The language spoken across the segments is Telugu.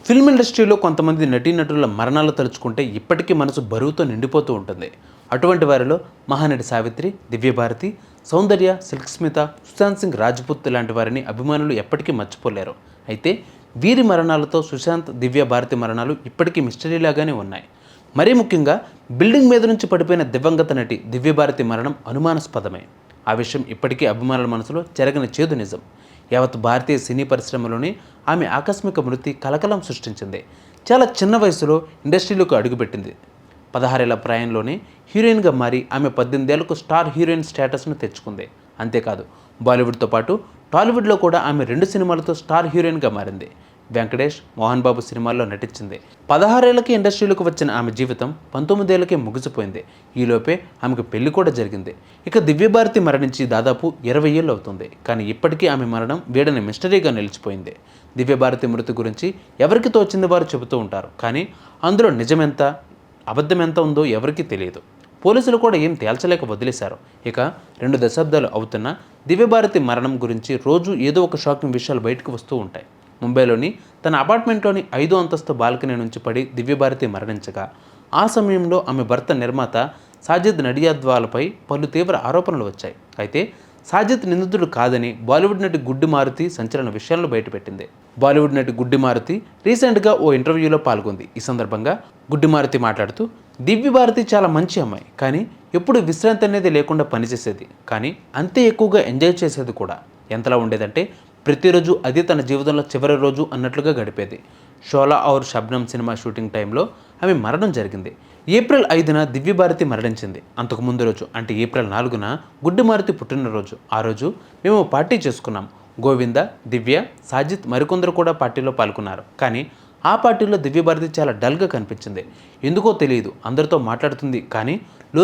ఫిల్మ్ ఇండస్ట్రీలో కొంతమంది నటీనటుల మరణాలు తలుచుకుంటే ఇప్పటికీ మనసు బరువుతో నిండిపోతూ ఉంటుంది. అటువంటి వారిలో మహానటి సావిత్రి, దివ్యభారతి, సౌందర్య, సిల్క్ స్మిత, సుశాంత్ సింగ్ రాజ్పుత్ లాంటి వారిని అభిమానులు ఎప్పటికీ మర్చిపోలేరు. అయితే వీరి మరణాలతో సుశాంత్, దివ్యభారతి మరణాలు ఇప్పటికీ మిస్టరీలాగానే ఉన్నాయి. మరీ ముఖ్యంగా బిల్డింగ్ మీద నుంచి పడిపోయిన దివంగత నటి దివ్యభారతి మరణం అనుమానాస్పదమే. ఆ విషయం ఇప్పటికీ అభిమానుల మనసులో చెరగని చేదు నిజం. యావత్ భారతీయ సినీ పరిశ్రమలోని ఆమె ఆకస్మిక మృతి కలకలం సృష్టించింది. చాలా చిన్న వయసులో ఇండస్ట్రీలోకి అడుగుపెట్టింది. 16 ఏళ్ల ప్రాయంలోనే హీరోయిన్గా మారి ఆమె 18 ఏళ్లకు స్టార్ హీరోయిన్ స్టేటస్ను తెచ్చుకుంది. అంతేకాదు, బాలీవుడ్తో పాటు టాలీవుడ్లో కూడా ఆమె 2 సినిమాలతో స్టార్ హీరోయిన్గా మారింది. వెంకటేష్, మోహన్ బాబు సినిమాల్లో నటించింది. 16 ఏళ్లకి ఇండస్ట్రీలోకి వచ్చిన ఆమె జీవితం 19 ఏళ్లకే ముగిసిపోయింది. ఈలోపే ఆమెకు పెళ్లి కూడా జరిగింది. ఇక దివ్యభారతి మరణించి దాదాపు 20 ఏళ్ళు అవుతుంది. కానీ ఇప్పటికీ ఆమె మరణం వీడని మిస్టరీగా నిలిచిపోయింది. దివ్యభారతి మృతి గురించి ఎవరికి తోచింది వారు చెబుతూ ఉంటారు. కానీ అందులో నిజమెంత, అబద్ధమెంత ఉందో ఎవరికీ తెలియదు. పోలీసులు కూడా ఏం తేల్చలేక వదిలేశారు. ఇక 2 దశాబ్దాలు అవుతున్న దివ్యభారతి మరణం గురించి రోజు ఏదో ఒక షాకింగ్ విషయాలు బయటకు వస్తూ ఉంటాయి. ముంబైలోని తన అపార్ట్మెంట్లోని 5వ అంతస్తు బాల్కనీ నుంచి పడి దివ్యభారతి మరణించగా, ఆ సమయంలో ఆమె భర్త నిర్మాత సాజిద్ నడియాద్వాలపై పలు తీవ్ర ఆరోపణలు వచ్చాయి. అయితే సాజిద్ నిందితుడు కాదని బాలీవుడ్ నటి గుడ్డి మారుతి సంచలన విషయాలను బయటపెట్టింది. బాలీవుడ్ నటి గుడ్డి మారుతి రీసెంట్గా ఓ ఇంటర్వ్యూలో పాల్గొంది. ఈ సందర్భంగా గుడ్డి మారుతి మాట్లాడుతూ, దివ్యభారతి చాలా మంచి అమ్మాయి, కానీ ఎప్పుడు విశ్రాంతి అనేది లేకుండా పనిచేసేది, కానీ అంతే ఎక్కువగా ఎంజాయ్ చేసేది కూడా. ఎంతలా ఉండేదంటే ప్రతిరోజు అది తన జీవితంలో చివరి రోజు అన్నట్లుగా గడిపేది. షోలా ఔర్ షబ్నమ్ సినిమా షూటింగ్ టైంలో ఆమె మరణం జరిగింది. ఏప్రిల్ 5న దివ్యభారతి మరణించింది. అంతకు ముందు రోజు అంటే ఏప్రిల్ 4న గుడ్డి మారుతి పుట్టినరోజు. ఆ రోజు మేము పార్టీ చేసుకున్నాం. గోవింద, దివ్య, సాజిద్ మరికొందరు కూడా పార్టీలో పాల్గొన్నారు. కానీ ఆ పార్టీలో దివ్యభారతి చాలా డల్గా కనిపించింది. ఎందుకో తెలియదు, అందరితో మాట్లాడుతుంది, కానీ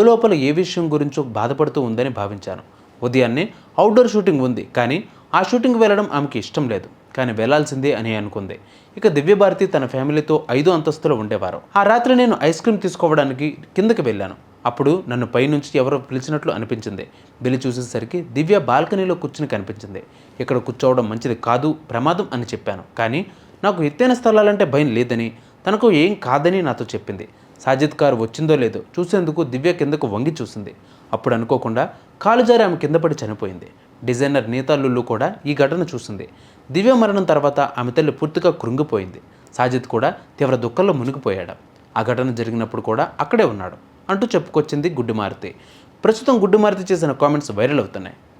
లోపల ఏ విషయం గురించో బాధపడుతూ ఉందని భావించాను. ఉదయాన్నే అవుట్డోర్ షూటింగ్ ఉంది, కానీ ఆ షూటింగ్ వెళ్ళడం ఆమెకి ఇష్టం లేదు, కానీ వెళ్లాల్సిందే అని అనుకుంది. ఇక దివ్యభారతి తన ఫ్యామిలీతో 5వ అంతస్తులో ఉండేవారు. ఆ రాత్రి నేను ఐస్ క్రీమ్ తీసుకోవడానికి కిందకి వెళ్ళాను. అప్పుడు నన్ను పైనుంచి ఎవరో పిలిచినట్లు అనిపించింది. వెళ్ళి చూసేసరికి దివ్య బాల్కనీలో కూర్చుని కనిపించింది. ఇక్కడ కూర్చోవడం మంచిది కాదు, ప్రమాదం అని చెప్పాను. కానీ నాకు ఎత్తైన స్థలాలంటే భయం లేదని, తనకు ఏం కాదని నాతో చెప్పింది. సాజిద్ కారు వచ్చిందో లేదో చూసేందుకు దివ్య కిందకు వంగి చూసింది. అప్పుడు అనుకోకుండా కాలు జారి ఆమె కింద పడి చనిపోయింది. డిజైనర్ నీతా లుల్లు కూడా ఈ ఘటన చూసింది. దివ్య మరణం తర్వాత ఆమె తల్లి పూర్తిగా కృంగిపోయింది. సాజిద్ కూడా తీవ్ర దుఃఖంలో మునిగిపోయాడు. ఆ ఘటన జరిగినప్పుడు కూడా అక్కడే ఉన్నాడు అంటూ చెప్పుకొచ్చింది గుడ్డి మారుతి. ప్రస్తుతం గుడ్డి మారుతి చేసిన కామెంట్స్ వైరల్ అవుతున్నాయి.